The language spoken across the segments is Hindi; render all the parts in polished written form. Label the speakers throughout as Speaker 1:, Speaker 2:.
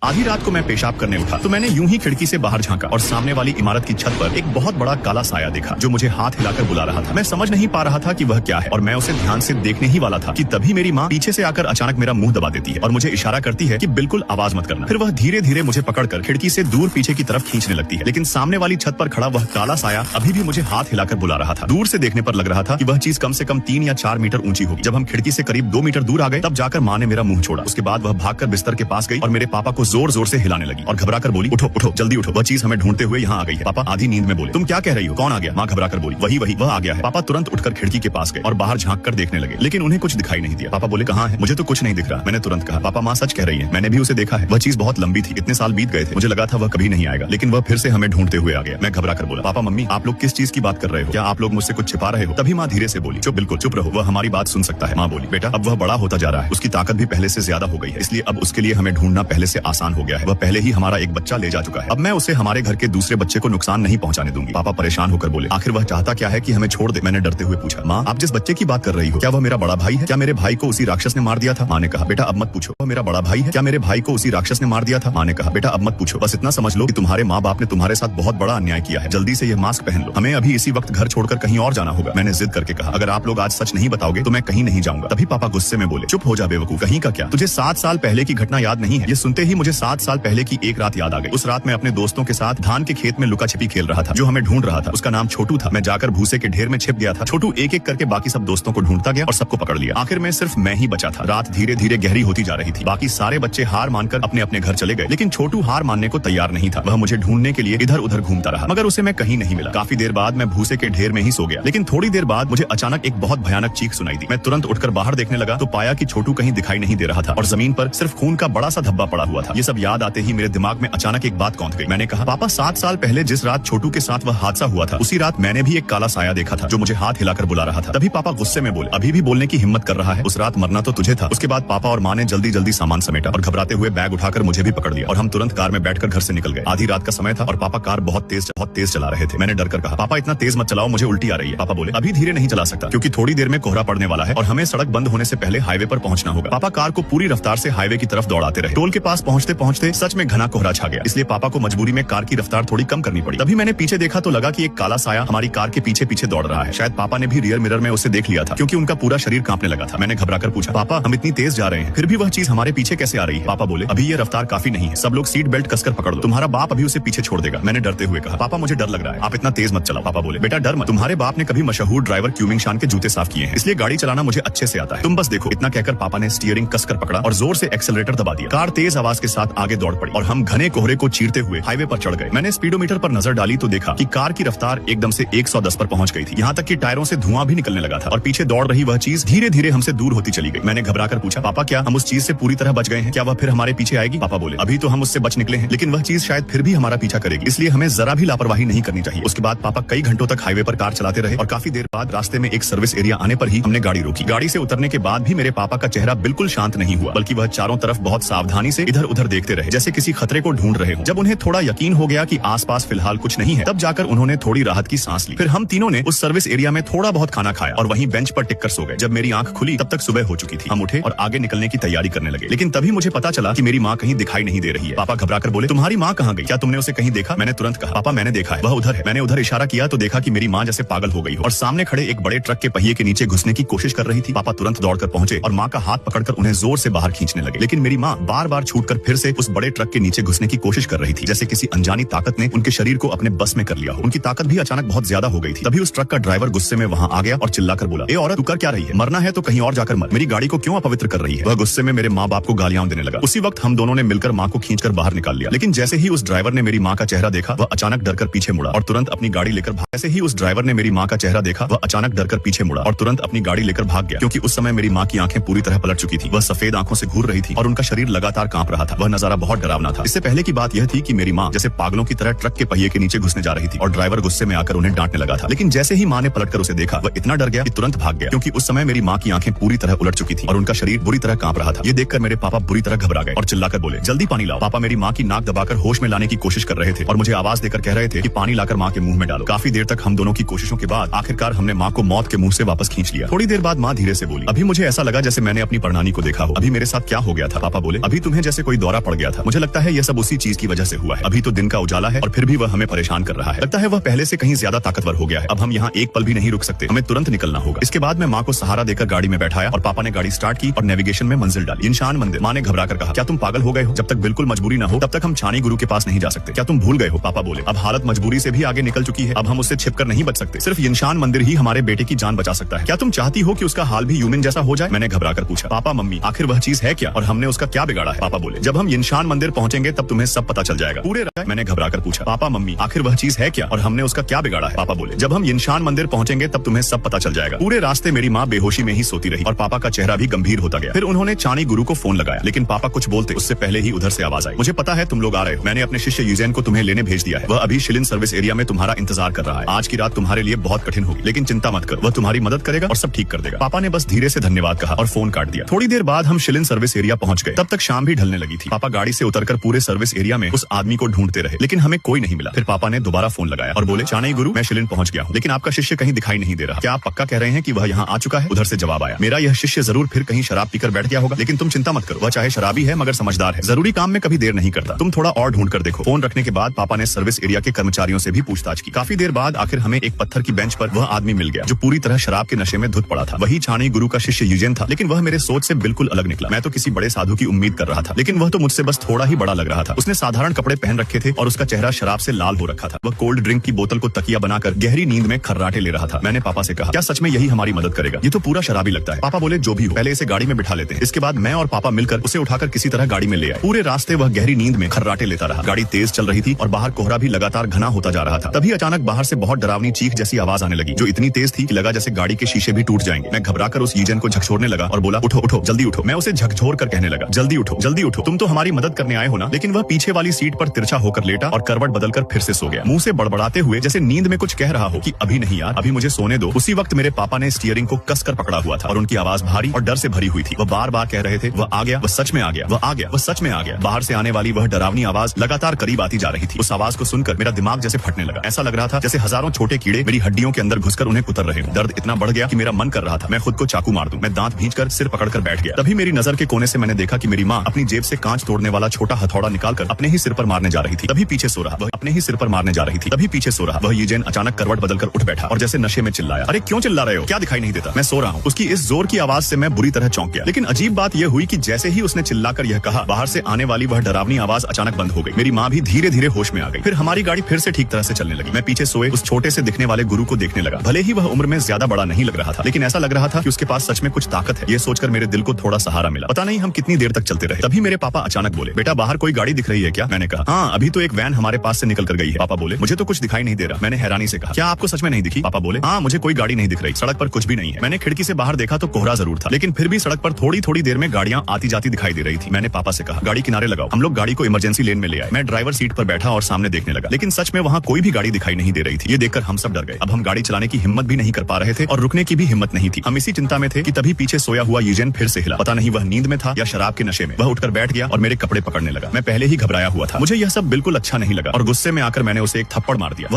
Speaker 1: आधी रात को मैं पेशाब करने उठा तो मैंने यूं ही खिड़की से बाहर झांका और सामने वाली इमारत की छत पर एक बहुत बड़ा काला साया देखा जो मुझे हाथ हिलाकर बुला रहा था। मैं समझ नहीं पा रहा था कि वह क्या है और मैं उसे ध्यान से देखने ही वाला था कि तभी मेरी माँ पीछे से आकर अचानक मेरा मुंह दबा देती है और मुझे इशारा करती है कि बिल्कुल आवाज मत करना। फिर वह धीरे धीरे मुझे पकड़कर खिड़की से दूर पीछे की तरफ खींचने लगती है, लेकिन सामने वाली छत पर खड़ा वह काला साया अभी भी मुझे हाथ हिलाकर बुला रहा था। दूर से देखने पर लग रहा था कि वह चीज कम से कम 3 या 4 मीटर ऊंची होगी। जब हम खिड़की से करीब 2 मीटर दूर आ गए तब जाकर माँ ने मेरा मुंह छोड़ा। उसके बाद वह भागकर बिस्तर के पास गई और मेरे पापा को जोर जोर से हिलाने लगी और घबराकर बोली, उठो उठो जल्दी उठो, वह चीज हमें ढूंढते हुए यहाँ आ गई है। पापा आधी नींद में बोले, तुम क्या कह रही हो, कौन आ गया? माँ घबराकर बोली, वही वह आ गया है। पापा तुरंत उठकर खिड़की के पास गए और बाहर झांक कर देखने लगे, लेकिन उन्हें कुछ दिखाई नहीं दिया। पापा बोले, कहाँ है? मुझे तो कुछ नहीं दिख रहा। मैंने तुरंत कहा, पापा माँ सच कह रही है, मैंने भी उसे देखा है। वह चीज बहुत लंबी थी, इतने साल बीत गए थे, मुझे लगा था वह कभी नहीं आएगा, लेकिन वह फिर से हमें ढूंढते हुए आ गया। मैं घबरा कर बोला, पापा मम्मी आप लोग किस चीज की बात कर रहे हो? क्या आप लोग मुझसे कुछ छिपा रहे हो? तभी माँ धीरे से बोली, चुप, बिल्कुल चुप रहो, वह हमारी बात सुन सकता है। माँ बोली, बेटा अब वह बड़ा होता जा रहा है, उसकी ताकत भी पहले से ज्यादा हो गई है, इसलिए अब उसके लिए हमें ढूंढना पहले से आसान हो गया है। वह पहले ही हमारा एक बच्चा ले जा चुका है, अब मैं उसे हमारे घर के दूसरे बच्चे को नुकसान नहीं पहुंचाने दूंगी। पापा परेशान होकर बोले, आखिर वह चाहता क्या है कि हमें छोड़ दे? मैंने डरते हुए पूछा, माँ आप जिस बच्चे की बात कर रही हो क्या वह मेरा बड़ा भाई है? क्या मेरे भाई को उसी राक्षस ने मार दिया था? माँ ने कहा, बेटा अब मत पूछो, वह मेरा बड़ा भाई है। क्या मेरे भाई को उसी राक्षस ने मार दिया था? माँ ने कहा, बेटा अब मत पूछो, बस इतना समझ लो कि तुम्हारे माँ बाप ने तुम्हारे साथ बहुत बड़ा अन्याय किया है। जल्दी से यह मास्क पहन लो, हमें अभी इसी वक्त घर छोड़कर कहीं और जाना होगा। मैंने जिद करके कहा, अगर आप लोग आज सच नहीं बताओगे तो मैं कहीं नहीं जाऊंगा। तभी पापा गुस्से में बोले, चुप हो जा बेवकूफ, कहीं का क्या, तुझे 7 साल पहले की घटना याद नहीं है? ये सुनते ही मुझे 7 साल पहले की एक रात याद आ गई। उस रात मैं अपने दोस्तों के साथ धान के खेत में लुका छिपी खेल रहा था। जो हमें ढूंढ रहा था उसका नाम छोटू था। मैं जाकर भूसे के ढेर में छिप गया था। छोटू एक एक करके बाकी सब दोस्तों को ढूंढता गया और सबको पकड़ लिया। आखिर में सिर्फ मैं ही बचा था। रात धीरे धीरे गहरी होती जा रही थी। बाकी सारे बच्चे हार मानकर अपने अपने घर चले गए, लेकिन छोटू हार मानने को तैयार नहीं था। वह मुझे ढूंढने के लिए इधर उधर घूमता रहा, मगर उसे मैं कहीं नहीं मिला। काफी देर बाद मैं भूसे के ढेर में ही सो गया, लेकिन थोड़ी देर बाद मुझे अचानक एक बहुत भयानक चीख सुनाई दी। मैं तुरंत उठकर बाहर देखने लगा तो पाया कि छोटू कहीं दिखाई नहीं दे रहा था और जमीन पर सिर्फ खून का बड़ा सा धब्बा पड़ा हुआ था। ये सब याद आते ही मेरे दिमाग में अचानक एक बात कौंध गई। मैंने कहा, पापा 7 साल पहले जिस रात छोटू के साथ वह हादसा हुआ था उसी रात मैंने भी एक काला साया देखा था जो मुझे हाथ हिलाकर बुला रहा था। तभी पापा गुस्से में बोले, अभी भी बोलने की हिम्मत कर रहा है? उस रात मरना तो तुझे था। उसके बाद पापा और माँ ने जल्दी जल्दी सामान समेटा और घबराते हुए बैग उठाकर मुझे भी पकड़ लिया और हम तुरंत कार में बैठकर घर से निकल गए। आधी रात का समय था और पापा कार बहुत तेज चला रहे थे। मैंने डर कर कहा, पापा इतना तेज मत चलाओ, मुझे उल्टी आ रही है। पापा बोले, अभी धीरे नहीं चला सकता क्योंकि थोड़ी देर में कोहरा पड़ने वाला है और हमें सड़क बंद होने से पहले हाईवे पर पहुंचना होगा। पापा कार को पूरी रफ्तार से हाईवे की तरफ दौड़ाते रहे। टोल के पास पहुंचते पहुंचते सच में घना कोहरा छा गया, इसलिए पापा को मजबूरी में कार की रफ्तार थोड़ी कम करनी पड़ी। तभी मैंने पीछे देखा तो लगा कि एक काला साया हमारी कार के पीछे पीछे दौड़ रहा है। शायद पापा ने भी रियर मिरर में उसे देख लिया था क्योंकि उनका पूरा शरीर कांपने लगा था। मैंने घबराकर पूछा, पापा हम इतनी तेज जा रहे हैं फिर भी वह चीज हमारे पीछे कैसे आ रही है? पापा बोले, अभी ये रफ्तार काफी नहीं है, सब लोग सीट बेल्ट कसकर पकड़ लो, तुम्हारा बाप अभी उसे पीछे छोड़ देगा। मैंने डरते हुए कहा, पापा मुझे डर लग रहा है, आप इतना तेज मत चलाओ। पापा बोले, बेटा डर मत, तुम्हारे बाप ने कभी मशहूर ड्राइवर क्यूमिंग शान के जूते साफ किए हैं, इसलिए गाड़ी चलाना मुझे अच्छे से आता है, तुम बस देखो। इतना कहकर पापा ने स्टीयरिंग कसकर पकड़ा और जोर से एक्सेलरेटर दबा दिया। कार तेज आवाज के साथ आगे दौड़ पड़ी और हम घने कोहरे को चीरते हुए हाईवे पर चढ़ गए। मैंने स्पीडोमीटर पर नजर डाली तो देखा कि कार की रफ्तार एकदम से 110 पर पहुंच गई थी। यहाँ तक कि टायरों से धुआं भी निकलने लगा था और पीछे दौड़ रही वह चीज धीरे धीरे हमसे दूर होती चली गई। मैंने घबराकर पूछा, पापा क्या हम उस चीज से पूरी तरह बच गए हैं? क्या वह फिर हमारे पीछे आएगी? पापा बोले, अभी तो हम उससे बच निकले हैं, लेकिन वह चीज शायद फिर भी हमारा पीछा करेगी, इसलिए हमें जरा भी लापरवाही नहीं करनी चाहिए। उसके बाद पापा कई घंटों तक हाईवे पर कार चलाते रहे और काफी देर बाद रास्ते में एक सर्विस एरिया आने पर ही हमने गाड़ी रोकी। गाड़ी से उतरने के बाद भी मेरे पापा का चेहरा बिल्कुल शांत नहीं हुआ, बल्कि वह चारों तरफ बहुत सावधानी से इधर उधर देखते रहे, जैसे किसी खतरे को ढूंढ रहे हो। जब उन्हें थोड़ा यकीन हो गया कि आसपास फिलहाल कुछ नहीं है, तब जाकर उन्होंने थोड़ी राहत की सांस ली। फिर हम तीनों ने उस सर्विस एरिया में थोड़ा बहुत खाना खाया और वहीं बेंच पर टिककर सो गए। जब मेरी आंख खुली तब तक सुबह हो चुकी थी। हम उठे और आगे निकलने की तैयारी करने लगे, लेकिन तभी मुझे पता चला कि मेरी माँ कहीं दिखाई नहीं दे रही है। पापा घबराकर बोले, तुम्हारी माँ कहाँ गई? क्या तुमने उसे कहीं देखा? मैंने तुरंत कहा, पापा मैंने देखा है, वह उधर है। मैंने उधर इशारा किया तो देखा कि मेरी माँ जैसे पागल हो गई हो और सामने खड़े एक बड़े ट्रक के पहिए के नीचे घुसने की कोशिश कर रही थी। पापा तुरंत दौड़कर पहुंचे और माँ का हाथ पकड़कर उन्हें जोर से बाहर खींचने लगे, लेकिन मेरी माँ बार बार छूटकर फिर से उस बड़े ट्रक के नीचे घुसने की कोशिश कर रही थी, जैसे किसी अनजानी ताकत ने उनके शरीर को अपने बस में कर लिया हो। उनकी ताकत भी अचानक बहुत ज्यादा हो गई थी। तभी उस ट्रक का ड्राइवर गुस्से में वहां आ गया और चिल्लाकर बोला, ए औरत, तू कर क्या रही है? मरना है तो कहीं और जाकर मर, मेरी गाड़ी को क्यों अपवित्र कर रही है? वह गुस्से में मेरे माँ बाप को गालियां देने लगा। उसी वक्त हम दोनों ने मिलकर माँ को खींचकर बाहर निकाल लिया, लेकिन जैसे ही उस ड्राइवर ने मेरी माँ का चेहरा देखा वह अचानक डरकर पीछे मुड़ा और तुरंत अपनी गाड़ी लेकर भाग। जैसे ही उस ड्राइवर ने मेरी माँ का चेहरा देखा वह अचानक डरकर पीछे मुड़ा और तुरंत अपनी गाड़ी लेकर भाग गया, क्योंकि उस समय मेरी माँ की आंखें पूरी तरह पलट चुकी थी। वह सफेद आंखों से घूर रही थी और उनका शरीर लगातार कांप रहा था। वह नजारा बहुत डरावना था। इससे पहले की बात यह थी कि मेरी माँ जैसे पागलों की तरह ट्रक के पहिए के नीचे घुसने जा रही थी और ड्राइवर गुस्से में आकर उन्हें डांटने लगा था, लेकिन जैसे ही माँ ने पलटकर उसे देखा वह इतना डर गया कि तुरंत भाग गया, क्योंकि उस समय मेरी माँ की आंखें पूरी तरह उलट चुकी थी और उनका शरीर बुरी तरह कांप रहा था। ये देखकर मेरे पापा बुरी तरह घबरा गए और चिल्लाकर बोले, जल्दी पानी लाओ। पापा मेरी माँ की नाक दबाकर होश में लाने की कोशिश कर रहे थे और मुझे आवाज देकर कह रहे थे कि पानी लाकर माँ के मुंह में डालो। काफी देर तक हम दोनों की कोशिशों के बाद आखिरकार हमने माँ को मौत के मुंह से वापस खींच लिया। थोड़ी देर बाद माँ धीरे से बोली, अभी मुझे ऐसा लगा जैसे मैंने अपनी परनानी को देखा हो। अभी मेरे साथ क्या हो गया था? पापा बोले, अभी तुम्हें जैसे कोई दौरा दोबारा पड़ गया था। मुझे लगता है यह सब उसी चीज की वजह से हुआ है। अभी तो दिन का उजाला है और फिर भी वह हमें परेशान कर रहा है। लगता है वह पहले से कहीं ज्यादा ताकतवर हो गया है। अब हम यहाँ एक पल भी नहीं रुक सकते, हमें तुरंत निकलना होगा। इसके बाद मैं माँ को सहारा देकर गाड़ी में बैठाया और पापा ने गाड़ी स्टार्ट की और नेविगेशन में मंजिल डाली, इंशान मंदिर। माँ ने घबरा कर कहा, क्या तुम पागल हो गए हो? जब तक बिल्कुल मजबूरी ना हो तब तक हम छानी गुरु के पास नहीं जा सकते। क्या तुम भूल गए हो? पापा बोले, अब हालत मजबूरी से भी आगे निकल चुकी है, अब हम उससे छिपकर नहीं बच सकते। सिर्फ इंशान मंदिर ही हमारे बेटे की जान बचा सकता है। क्या तुम चाहती हो कि उसका हाल भी यूमिन जैसा हो जाए? मैंने घबरा कर पूछा। पापा मम्मी, आखिर वह चीज है क्या और हमने उसका क्या बिगाड़ा है? पापा बोले, जब हम इंशान मंदिर पहुंचेंगे तब तुम्हें सब पता चल जाएगा। पूरे मैंने घबरा कर पूछा। पापा मम्मी, आखिर वह चीज है क्या और हमने उसका क्या बिगाड़ा है? पापा बोले, जब हम इंशान मंदिर पहुंचेंगे तब तुम्हें सब पता चल जाएगा। पूरे रास्ते मेरी माँ बेहोशी में ही सोती रही और पापा का चेहरा भी गंभीर होता गया। फिर उन्होंने चाणी गुरु को फोन लगाया, लेकिन पापा कुछ बोलते उससे पहले ही उधर से आवाज आई, मुझे पता है तुम लोग आ रहे हो। मैंने अपने शिष्य यूजेन को तुम्हें लेने भेज दिया है। वह अभी शिलिन सर्विस एरिया में तुम्हारा इंतजार कर रहा है। आज की रात तुम्हारे लिए बहुत कठिन होगी, लेकिन चिंता मत कर, वह तुम्हारी मदद करेगा और सब ठीक कर देगा। पापा ने बस धीरे से धन्यवाद कहा और फोन काट दिया। थोड़ी देर बाद हम शिलिन सर्विस एरिया पहुंच गए। तब तक शाम भी ढलने लगी थी। पापा गाड़ी से उतरकर पूरे सर्विस एरिया में उस आदमी को ढूंढते रहे, लेकिन हमें कोई नहीं मिला। फिर पापा ने दोबारा फोन लगाया और बोले, चाणी गुरु, मैं शिलिन पहुंच गया हूँ, लेकिन आपका शिष्य कहीं दिखाई नहीं दे रहा। क्या आप पक्का कह रहे हैं कि वह यहाँ आ चुका है? उधर से जवाब आया, मेरा यह शिष्य जरूर फिर कहीं शराब पीकर बैठ गया होगा, लेकिन तुम चिंता मत करो, वह चाहे शराबी है मगर समझदार है, जरूरी काम में कभी देर नहीं करता, तुम थोड़ा और ढूंढ कर देखो। फोन रखने के बाद पापा ने सर्विस एरिया के कर्मचारियों से भी पूछताछ की। काफी देर बाद आखिर हमें एक पत्थर की बेंच पर वह आदमी मिल गया जो पूरी तरह शराब के नशे में धुत पड़ा था। वही चाणी गुरु का शिष्य यूजेन था, लेकिन वह मेरे सोच से बिल्कुल अलग निकला। मैं तो किसी बड़े साधु की उम्मीद कर रहा था, लेकिन वह तो मुझसे बस थोड़ा ही बड़ा लग रहा था। उसने साधारण कपड़े पहन रखे थे और उसका चेहरा शराब से लाल हो रखा था। वह कोल्ड ड्रिंक की बोतल को तकिया बनाकर गहरी नींद में खर्राटे ले रहा था। मैंने पापा से कहा, क्या सच में यही हमारी मदद करेगा? ये तो पूरा शराबी लगता है। पापा बोले, जो भी हो, पहले इसे गाड़ी में बिठा लेते हैं। इसके बाद मैं और पापा मिलकर उसे उठाकर किसी तरह गाड़ी में ले आए। पूरे रास्ते वह गहरी नींद में खर्राटे लेता रहा। गाड़ी तेज चल रही थी और बाहर कोहरा भी लगातार घना होता जा रहा था। तभी अचानक बाहर से बहुत डरावनी चीख जैसी आवाज आने लगी, जो इतनी तेज थी कि लगा जैसे गाड़ी के शीशे भी टूट जाएंगे। मैं घबराकर उस यूजेन को झकझोरने लगा और बोला, उठो उठो, जल्दी उठो। मैं उसे झकझोर कर कहने लगा, जल्दी उठो, जल्दी उठो, तुम तो हमारी मदद करने आए हो ना। लेकिन वह पीछे वाली सीट पर तिरछा होकर लेटा और करवट बदलकर फिर से सो गया, मुंह से बड़बड़ाते हुए जैसे नींद में कुछ कह रहा हो कि अभी नहीं यार, अभी मुझे सोने दो। उसी वक्त मेरे पापा ने स्टीयरिंग को कसकर पकड़ा हुआ था और उनकी आवाज भारी और डर से भरी हुई थी। वह बार बार कह रहे थे, वह आ गया, वह सच में आ गया, वह आ गया, वह सच में आ गया। बाहर से आने वाली वह डरावनी आवाज लगातार करीब आती जा रही थी। उस आवाज को सुनकर मेरा दिमाग जैसे फटने लगा। ऐसा लग रहा था जैसे हजारों छोटे कीड़े मेरी हड्डियों के अंदर घुसकर उन्हें कुतर रहे हों। दर्द इतना बढ़ गया कि मेरा मन कर रहा था मैं खुद को चाकू मार दूं। मैं दांत भींचकर सिर पकड़कर बैठ गया। तभी मेरी नजर के कोने से मैंने देखा कि मेरी माँ अपनी जेब से कांच तोड़ने वाला छोटा हथौड़ा निकालकर अपने ही सिर पर मारने जा रही थी। तभी पीछे सो रहा, वह अपने ही सिर पर मारने जा रही थी। तभी पीछे सो रहा, वह यूजेन अचानक करवट बदलकर उठ बैठा और जैसे नशे में चिल्लाया, अरे क्यों चिल्ला रहे हो? क्या दिखाई नहीं देता? मैं सो रहा हूँ। उसकी इस जोर की आवाज से मैं बुरी तरह चौंक गया। लेकिन अजीब बात यह हुई कि जैसे ही उसने चिल्लाकर यह कहा, बाहर से आने वाली वह डरावनी आवाज अचानक बंद हो गई। मेरी माँ भी धीरे धीरे होश में आ गई। फिर हमारी गाड़ी फिर से ठीक तरह से चलने लगी। मैं पीछे सोए उस छोटे से दिखने वाले गुरु को देखने लगा। भले ही वह उम्र में ज्यादा बड़ा नहीं लग रहा था, लेकिन ऐसा लग रहा था कि उसके पास सच में कुछ ताकत है। ये सोचकर मेरे दिल को थोड़ा सहारा मिला। पता नहीं हम कितनी देर तक चलते रहे। तभी मेरे पापा अचानक बोले, बेटा बाहर कोई गाड़ी दिख रही है क्या? मैंने कहा, हाँ, अभी तो एक वैन हमारे पास से निकल कर गई है। पापा बोले, मुझे तो कुछ दिखाई नहीं दे रहा। मैंने हैरानी से कहा, क्या आपको सच में नहीं दिखी? पापा बोले, हाँ, मुझे कोई गाड़ी नहीं दिख रही, सड़क पर कुछ भी नहीं है। मैंने खिड़की से बाहर देखा तो कोहरा जरूर था, लेकिन फिर भी सड़क पर थोड़ी थोड़ी देर में गाड़ियां आती जाती दिखाई दे रही थी। मैंने पापा से कहा, गाड़ी किनारे लगाओ। हम लोग गाड़ी को इमरजेंसी लेन में ले आए। मैं ड्राइवर सीट पर बैठा और सामने देखने लगा, लेकिन सच में वहाँ कोई भी गाड़ी दिखाई नहीं दे रही थी। ये देखकर हम सब डर गए। अब हम गाड़ी चलाने की हिम्मत भी नहीं कर पा रहे थे और रुकने की भी हिम्मत नहीं थी। हम इसी चिंता में थे कि तभी पीछे सोया हुआ यूजेन फिर से हिला। पता नहीं वह नींद में था या शराब के नशे में। वह उठकर बैठ गया और मेरे कपड़े पकड़ने लगा। मैं पहले ही घबराया हुआ था। मुझे यह सब बिल्कुल अच्छा नहीं लगा और गुस्से में आकर मैंने उसे एक थप्पड़ मार दिया।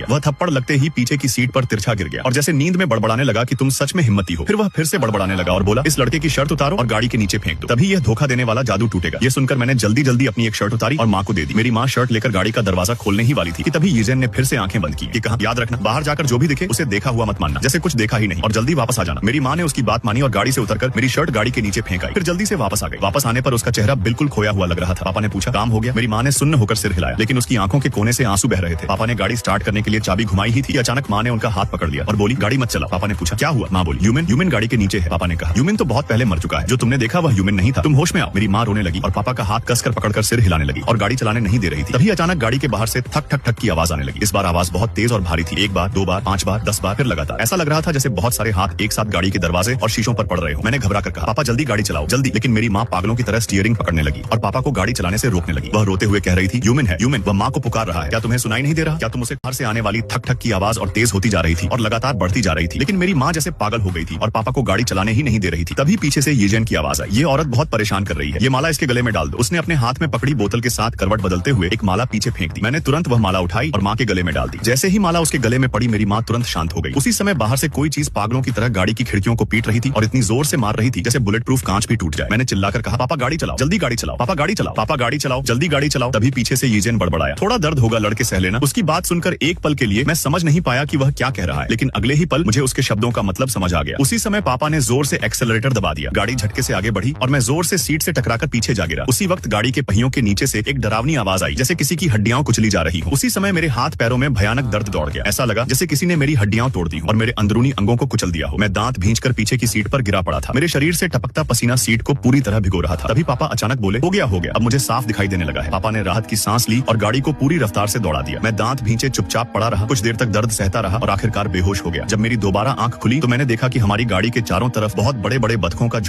Speaker 1: वह थप्पड़ लगते ही पीछे की सीट पर तिरछा गिर गया और जैसे नींद में बड़बड़ाने लगा कि तुम सच में हिम्मती हो। फिर वह फिर से बड़बड़ाने लगा और बोला, इस लड़के की शर्ट उतारो और गाड़ी के नीचे फेंक दो, तभी यह धोखा देने वाला जादू टूटेगा। ये सुनकर मैंने जल्दी जल्दी अपनी एक शर्ट उतारी और माँ को दे दी। मेरी माँ शर्ट लेकर गाड़ी का दरवाजा खोलने ही वाली थी कि तभी यूजेन ने फिर से आंखें बंद की। ये कहा, याद रखना, बाहर जाकर जो भी दिखे उसे देखा हुआ मत मानना, जैसे कुछ देखा ही नहीं, और जल्दी वापस आ जाना। मेरी माँ ने उसकी बात मानी और गाड़ी से उतरकर मेरी शर्ट गाड़ी के नीचे फेंक आई। फिर जल्दी से वापस आ गई। वापस आने पर उसका चेहरा बिल्कुल खोया हुआ लग रहा था। पापा ने पूछा, काम हो गया? मेरी माँ ने सुन्न होकर सिर हिलाया, लेकिन उसकी आंखों के कोने से आंसू बह रहे थे। पापा ने गाड़ी स्टार्ट करने के लिए चाबी घुमाई ही थी, अचानक माँ ने उनका हाथ पकड़ लिया और बोली, गाड़ी मत चला। पापा ने पूछा, क्या हुआ? माँ बोली, यूमिन गाड़ी के नीचे है। पापा ने कहा, यूमिन तो बहुत पहले मर चुका है, जो तुमने देखा वह यूमिन नहीं था, तुम होश में आओ। मेरी माँ रोने लगी और पापा का हाथ कसकर पकड़कर सिर हिलाने लगी और गाड़ी चलाने नहीं दे रही थी। तभी अचानक गाड़ी के बाहर से थक ठक ठक की आवाज आने लगी। इस बार आवाज बहुत तेज और भारी थी। एक बार, दो बार, 5 बार, 10 बार, फिर लगातार। ऐसा लग रहा था जैसे बहुत सारे हाथ एक साथ गाड़ी के दरवाजे और शीशों पर पड़ रहे हो। मैंने घबरा कर कहा, पापा जल्दी गाड़ी चलाओ, जल्दी। लेकिन मेरी माँ पागलों की तरह स्टीयरिंग पकड़ने लगी और पापा को गाड़ी चलाने से रोकने लगी। वह रोते हुए कह रही थी, यूमिन है, यूमिन, वह माँ को पुकार रहा है, क्या तुम्हें सुनाई नहीं दे रहा? क्या तुम उसे? बाहर से आने वाली थक ठक की आवाज और तेज होती जा रही थी और लगातार बढ़ती जा रही थी, लेकिन मेरी माँ जैसे पागल हो गई थी और पापा को गाड़ी चलाने ही नहीं दे रही थी। तभी पीछे से यूजेन की आवाज आई, ये औरत बहुत परेशान कर रही है, ये माला इसके गले में डाल दो। उसने अपने हाथ में पकड़ी बोतल के साथ करवट बदलते हुए एक माला पीछे फेंक दी। मैंने तुरंत वह माला उठाई और माँ के गले में डाल दी। जैसे ही माला उसके गले में पड़ी, मेरी माँ तुरंत शांत हो गई। उसी समय बाहर से कोई चीज पागलों की तरह गाड़ी की खिड़कियों को पीट रही थी और इतनी जोर से मार रही थी जैसे बुलेट प्रूफ कांच भी टूट जाए। मैंने चिल्लाकर कहा, पापा गाड़ी चलाओ, जल्दी गाड़ी चलाओ, पापा गाड़ी चलाओ, पापा गाड़ी चलाओ, जल्दी गाड़ी चलाओ। तभी पीछे से यूजेन बड़बड़ाया, थोड़ा दर्द होगा, लड़के सह लेना। उसकी बात सुनकर एक पल के लिए मैं समझ नहीं पाया कि वह क्या कह रहा है, लेकिन अगले ही पल मुझे उसके शब्दों का मतलब समझ आ गया। उसी समय पापा ने जोर से एक्सेलरेटर दबा दिया, गाड़ी झटके से आगे बढ़ी और मैं जोर से सीट से टकराकर पीछे जा गिरा। उसी वक्त गाड़ी के पहियों के नीचे से एक डरावनी आवाज आई, जैसे किसी की हड्डियां कुचली जा रही हो। उसी समय मेरे हाथ पैरों में भयानक दर्द दौड़ गया, ऐसा लगा जैसे किसी ने मेरी हड्डियां तोड़ दी हो और मेरे अंदरूनी अंगों को कुचल दिया हो। मैं दांत भींचकर पीछे की सीट पर गिरा पड़ा था, मेरे शरीर से टपकता पसीना सीट को पूरी तरह भिगो रहा था। तभी पापा अचानक बोले, हो गया, अब मुझे साफ दिखाई देने लगा है। पापा ने राहत की सांस ली और गाड़ी को पूरी रफ्तार से दौड़ा दिया। मैं दांत भींचे चुपचाप पड़ा रहा, कुछ देर तक दर्द सहता रहा और आखिरकार बेहोश हो गया। जब मेरी दोबारा आंख खुली तो मैंने देखा कि हमारी गाड़ी के चारों तरफ बहुत बड़े बड़े बतखों का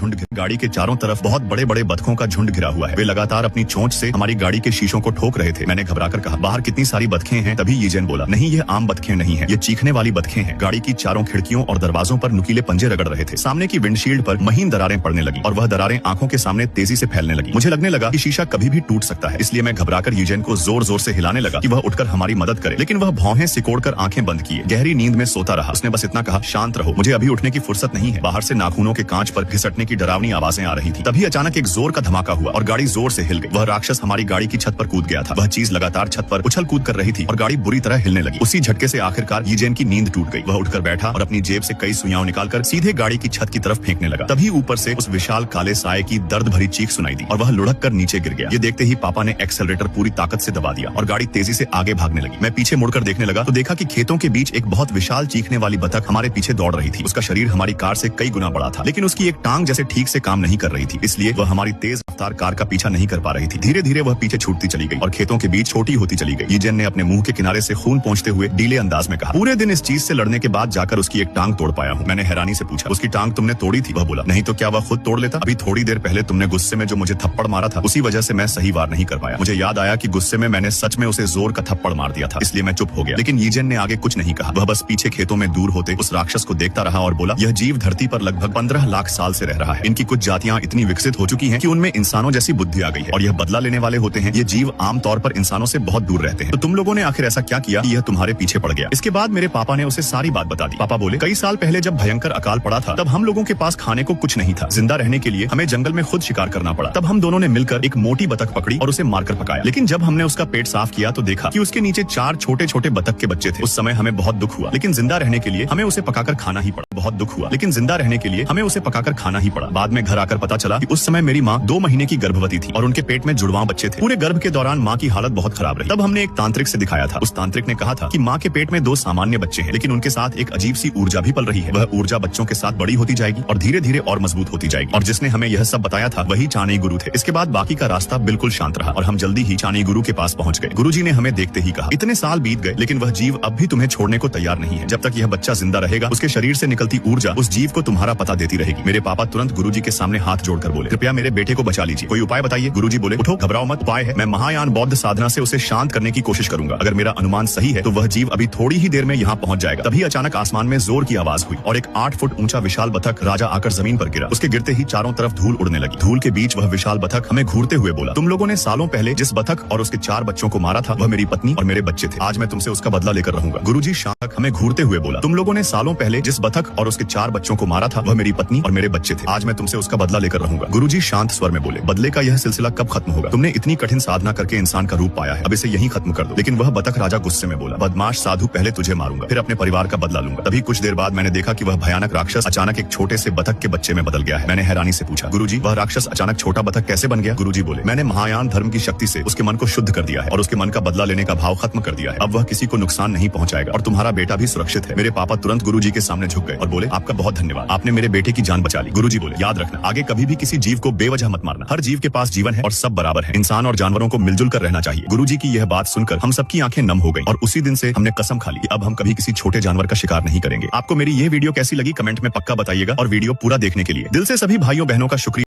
Speaker 1: झुंड घिरा हुआ है। वे लगातार अपनी चोंच से हमारी गाड़ी के शीशों को ठोक रहे थे। मैंने घबराकर कहा, बाहर कितनी सारी बतखें हैं। तभी यूजेन बोला, नहीं, ये आम बतखें नहीं है, ये चीखने वाली बतखें हैं। गाड़ी की चारों खिड़कियों और दरवाजों पर नुकीले पंजे रगड़ रहे थे। सामने की विंडशील्ड पर महीन दरारें पड़ने लगी और वह दरारें आंखों के सामने तेजी से फैलने लगी। मुझे लगने लगा कि शीशा कभी भी टूट सकता है, इसलिए मैं घबराकर यूजेन को जोर जोर से हिलाने लगा कि वह उठकर हमारी मदद करे, लेकिन वह भौहें सिकोड़कर आंखें बंद किए गहरी नींद में सोता रहा। उसने बस इतना कहा, शांत रहो, मुझे अभी उठने की फुर्सत नहीं है। बाहर से नाखूनों के कांच पर घिसटने की डरावनी आवाजें आ रही थी। तभी अचानक एक जोर का धमाका हुआ और गाड़ी जोर से हिल गई। वह राक्षस हमारी गाड़ी की छत पर कूद गया था। वह चीज लगातार छत पर उछल कूद कर रही थी और गाड़ी बुरी तरह हिलने लगी। उसी झटके से आखिरकार यूजेन की नींद टूट गई। वह उठकर बैठा और अपनी जेब से कई सुइयां निकालकर सीधे गाड़ी की छत की तरफ फेंकने लगा। तभी ऊपर से उस विशाल काले साए की दर्द भरी चीख सुनाई दी और वह लुढ़क कर नीचे गिर गया। ये देखते ही पापा ने एक्सेलरेटर पूरी ताकत से दबा दिया और गाड़ी तेजी से आगे भागने लगी। मैं पीछे मुड़कर देखने लगा तो देखा कि खेतों के बीच एक बहुत विशाल चीखने वाली बतख हमारे पीछे दौड़ रही थी। उसका शरीर हमारी कार से कई गुना बड़ा था, लेकिन उसकी एक टांग जैसे ठीक से काम नहीं कर रही थी, इसलिए वह हमारी तेज रफ्तार कार का पीछा नहीं कर पा रही थी। धीरे धीरे वह पीछे छूटती चली गई और खेतों के बीच छोटी होती चली गई। यूजेन ने अपने मुंह के किनारे से खून पोंछते हुए डीले अंदाज में कहा, पूरे दिन इस चीज से लड़ने के बाद जाकर उसकी एक टांग तोड़ पाया हूँ। मैंने हैरानी से पूछा, उसकी टांग तुमने तोड़ी थी? वह बोला, नहीं तो क्या वह खुद तोड़ लेता? अभी थोड़ी देर पहले तुमने गुस्से में जो मुझे थप्पड़ मारा था, उसी वजह से मैं सही वार नहीं कर पाया। मुझे याद आया कि गुस्से में मैंने सच में उसे जोर का थप्पड़ मार दिया था, इसलिए मैं चुप हो गया। लेकिन यूजेन ने आगे कुछ नहीं कहा। वह बस पीछे खेतों में दूर होते उस राक्षस को देखता रहा और बोला, यह जीव धरती पर लगभग 15 लाख साल से रह रहा है। इनकी कुछ जातियां इतनी विकसित हो चुकी हैं कि उनमें इंसानों जैसी बुद्धि आ गई है और यह बदला लेने वाले होते हैं। ये जीव आमतौर पर इंसानों से बहुत दूर रहते हैं। तो तुम लोगों ने आखिर ऐसा क्या किया कि यह तुम्हारे पीछे पड़ गया? इसके बाद मेरे पापा ने उसे सारी बात बता दी। पापा बोले, कई साल पहले जब भयंकर अकाल पड़ा था, तब हम लोगों के पास खाने को कुछ नहीं था। जिंदा रहने के लिए हमें जंगल में खुद शिकार करना पड़ा। तब हम दोनों ने मिलकर एक मोटी बतख पकड़ी और उसे मारकर पकाया। लेकिन जब हमने उसका पेट साफ किया तो देखा कि उसके नीचे 4 छोटे छोटे बतख के बच्चे थे। उस समय हमें बहुत दुख हुआ, लेकिन जिंदा रहने के लिए हमें उसे पकाकर खाना ही पड़ा। बहुत दुख हुआ, लेकिन जिंदा रहने के लिए हमें उसे पकाकर खाना ही पड़ा। बाद में घर आकर पता चला कि उस समय मेरी माँ 2 महीने की गर्भवती थी और उनके पेट में जुड़वां बच्चे थे। पूरे गर्भ के दौरान माँ की हालत बहुत खराब रही। तब हमने एक तांत्रिक से दिखाया था। उस तांत्रिक ने कहा था कि माँ के पेट में 2 सामान्य बच्चे हैं, लेकिन उनके साथ एक अजीब सी ऊर्जा भी पल रही है। वह ऊर्जा बच्चों के साथ बड़ी होती जाएगी और धीरे धीरे और मजबूत होती जाएगी। और जिसने हमें यह सब बताया था वही चाणक्य गुरु थे। इसके बाद बाकी का रास्ता बिल्कुल शांत रहा और हम जल्दी ही चाणक्य गुरु के पास पहुंच गए। गुरुजी ने हमें देखते ही कहा, इतने साल बीत गए लेकिन वह जीव अब भी तुम्हें छोड़ने को तैयार नहीं है। जब तक यह बच्चा जिंदा रहेगा उसके शरीर से निकलती ऊर्जा उस जीव को तुम्हारा पता देती रहेगी। मेरे पापा तुरंत गुरुजी के सामने हाथ जोड़कर बोले, कृपया मेरे बेटे को बचा लीजिए, कोई उपाय बताइए। गुरुजी बोले, उठो, घबराओ मत, उपाय है। मैं महायान बौद्ध साधना से उसे शांत करने की कोशिश करूंगा। अगर मेरा अनुमान सही है तो वह जीव अभी थोड़ी ही देर में यहाँ पहुंच जाएगा। तभी अचानक आसमान में जोर की आवाज हुई और एक 8 फुट ऊंचा विशाल बतख राजा आकर जमीन पर गिरा। उसके गिरते ही चारों तरफ धूल उड़ने लगी। धूल के बीच वह विशाल बतख हमें घूरते हुए बोला, तुम लोगों ने सालों पहले जिस बतख और उसके 4 बच्चों को मारा था वह मेरी पत्नी और मेरे बच्चे थे। आज मैं तुमसे उसका बदला लेकर रहूंगा। गुरुजी शांत हमें घूरते हुए बोला, तुम लोगों ने सालों पहले जिस बतख और उसके 4 बच्चों को मारा था वह मेरी पत्नी और मेरे बच्चे थे। आज मैं तुमसे उसका बदला लेकर रहूंगा। गुरुजी शांत स्वर में बोले, बदले का यह सिलसिला कब खत्म होगा? तुमने इतनी कठिन साधना करके इंसान का रूप पाया है, अब इसे यहीं खत्म कर दो। लेकिन वह बतख राजा गुस्से में बोला, बदमाश साधु, पहले तुझे मारूंगा फिर अपने परिवार का बदला लूंगा। तभी कुछ देर बाद मैंने देखा कि वह भयानक राक्षस अचानक एक छोटे से बतख के बच्चे में बदल गया है। मैंने हैरानी से पूछा, गुरुजी वह राक्षस अचानक छोटा बतख कैसे बन गया? गुरुजी बोले, मैंने महायान धर्म की शक्ति से उसके मन को शुद्ध कर दिया है और उसके मन का बदला लेने का भाव खत्म कर दिया है। अब वह किसी को नुकसान नहीं पहुंचाएगा और तुम्हारा बेटा भी सुरक्षित है। मेरे पापा तुरंत गुरुजी के सामने झुक गए और बोले, आपका बहुत धन्यवाद, आपने मेरे बेटे की जान बचा ली। गुरुजी बोले, याद रखना आगे कभी भी किसी जीव को बेवजह मत मारना। हर जीव के पास जीवन है और सब बराबर है। इंसान और जानवरों को मिलजुल कर रहना चाहिए। गुरुजी की यह बात सुनकर हम सबकी आंखें नम हो गई और उसी दिन से हमने कसम खा ली कि अब हम कभी किसी छोटे जानवर का शिकार नहीं करेंगे। आपको मेरी यह वीडियो कैसी लगी कमेंट में पक्का बताइएगा और वीडियो पूरा देखने के लिए दिल से सभी भाइयों बहनों का शुक्रिया।